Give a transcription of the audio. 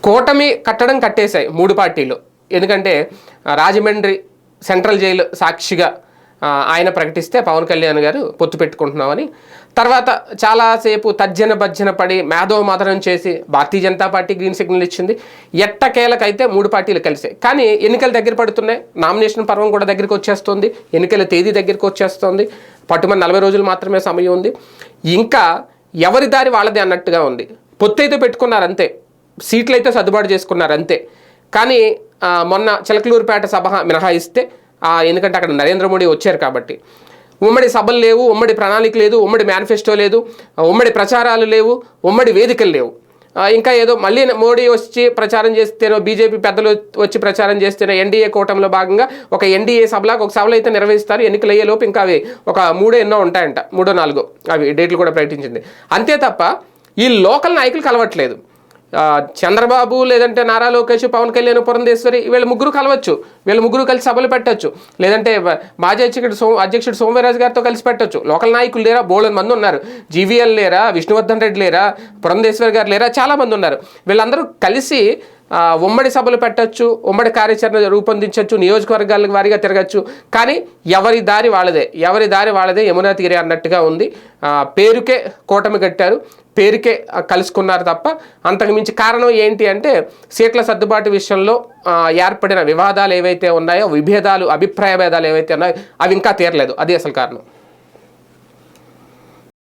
కూటమి కట్టడం కట్టేశాయి మూడు పార్టీలు. ఎందుకంటే రాజమండ్రి సెంట్రల్ జైలు సాక్షిగా ఆయన ప్రకటిస్తే పవన్ కళ్యాణ్ గారు పొత్తు పెట్టుకుంటున్నామని, తర్వాత చాలాసేపు తర్జన భర్జన పడి మేధోమథనం చేసి Bharatiya Janata party green signal ఇచ్చింది. ఎట్టకేలకైతే మూడు పార్టీలు కలిసాయి. కానీ ఎన్నికలు దగ్గర పడుతున్నాయి, నామినేషన్ పర్వం కూడా దగ్గరికి వచ్చేస్తుంది, ఎన్నికల తేదీ దగ్గరికి వచ్చేస్తుంది, పట్టుమని 40 రోజులు మాత్రమే సమయం ఉంది. ఇంకా ఎవరి దారి వాళ్ళది అన్నట్టుగా ఉంది. పొత్తు అయితే పెట్టుకున్నారు అంతే, సీట్లు అయితే సర్దుబాటు చేసుకున్నారు అంతే. కానీ మొన్న చిలకలూరుపేట సభ మినహాయిస్తే, ఎందుకంటే అక్కడ నరేంద్ర మోడీ వచ్చారు కాబట్టి, ఉమ్మడి సభలు లేవు, ఉమ్మడి ప్రణాళిక లేదు, ఉమ్మడి మేనిఫెస్టో లేదు, ఉమ్మడి ప్రచారాలు లేవు, ఉమ్మడి వేదికలు లేవు. ఇంకా ఏదో మళ్ళీ మోడీ వచ్చి ప్రచారం చేస్తేనో, బీజేపీ పెద్దలు వచ్చి ప్రచారం చేస్తేనో, ఎన్డీఏ కూటమిలో భాగంగా ఒక ఎన్డీఏ సభలాగా ఒక సభలు అయితే నిర్వహిస్తారు. ఎన్నికలు అయ్యేలోపు ఇంకా అవి ఒక 3 ఎన్నో ఉంటాయంట, 3 4 అవి డేట్లు కూడా ప్రకటించింది. అంతే తప్ప ఈ లోకల్ నాయకులు కలవట్లేదు. చంద్రబాబు లేదంటే నారా లోకేష్, పవన్ కళ్యాణ్, పురంధేశ్వరి వీళ్ళ ముగ్గురు కలవచ్చు, వీళ్ళ ముగ్గురు కలిసి సభలు పెట్టచ్చు, లేదంటే మాజీ అధ్యక్షుడు సోమవీరాజు గారితో కలిసి పెట్టచ్చు. లోకల్ నాయకులు లేరా, బోళ్ళ మంది ఉన్నారు. జీవీఎల్ లేరా, విష్ణువర్ధన్ రెడ్డి లేరా, పురంధేశ్వరి గారు లేరా, చాలామంది ఉన్నారు. వీళ్ళందరూ కలిసి ఉమ్మడి సభలు పెట్టచ్చు, ఉమ్మడి కార్యాచరణ రూపొందించవచ్చు, నియోజకవర్గాల వారీగా తిరగచ్చు. కానీ ఎవరి దారి వాళ్ళదే యమునా తీరే అన్నట్టుగా ఉంది. పేరుకే కూటమి కట్టారు, పేరుకే కలుసుకున్నారు తప్ప అంతకు మించి కారణం ఏంటి అంటే సీట్ల సర్దుబాటు విషయంలో ఏర్పడిన వివాదాలు ఏవైతే ఉన్నాయో, అభిప్రాయ భేదాలు ఏవైతే ఉన్నాయో అవి ఇంకా తీరలేదు. అది అసలు కారణం.